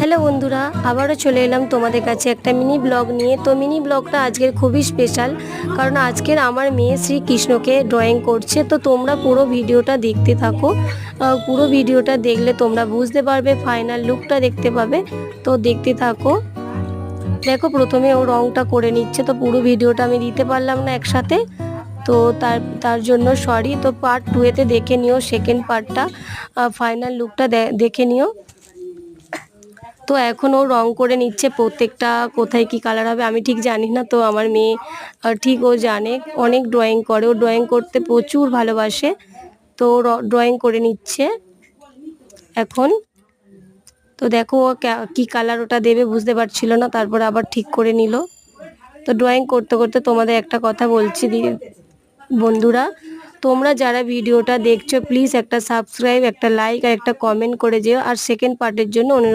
Hello বন্ধুরা, আবারও চলে এলাম তোমাদের কাছে একটা মিনি ব্লগ নিয়ে। তো মিনি ব্লগটা আজকের খুবই স্পেশাল, কারণ আজকের আমার মেয়ে শ্রীকৃষ্ণকে ড্রয়িং করছে। তো তোমরা পুরো ভিডিওটা দেখতে থাকো। পুরো ভিডিওটা দেখলে তোমরা বুঝতে পারবে, ফাইনাল লুকটা দেখতে পাবে। তো দেখতে থাকো। দেখো, প্রথমে ও রংটা করে নিচ্ছে, তো পুরো ভিডিওটা আমি দিতে পারলাম না একসাথে। তো তার জন্য সরি। তো পার্ট 2-এতে দেখে নিও, সেকেন্ড পার্টটা, ফাইনাল লুকটা দেখে নিও। তো এখন ও রং করে নিচ্ছে, প্রত্যেকটা কোথায় কি কালার হবে আমি ঠিক জানি না। তো আমার মেয়ে ঠিক ও জানে, অনেক ড্রয়িং করে, ও ড্রয়িং করতে প্রচুর ভালোবাসে। তো ড্রয়িং করে নিচ্ছে এখন। তো দেখো ও কি কালার ওটা দেবে বুঝতে পারছিল না, তারপরে আবার ঠিক করে নিল। তো ড্রয়িং করতে করতে তোমাদের একটা কথা বলছি বন্ধুরা, তোমরা যারা ভিডিওটা দেখছো প্লিজ একটা সাবস্ক্রাইব, একটা লাইক আর একটা কমেন্ট করে যেও। আর সেকেন্ড পার্টের জন্য অনুরোধ।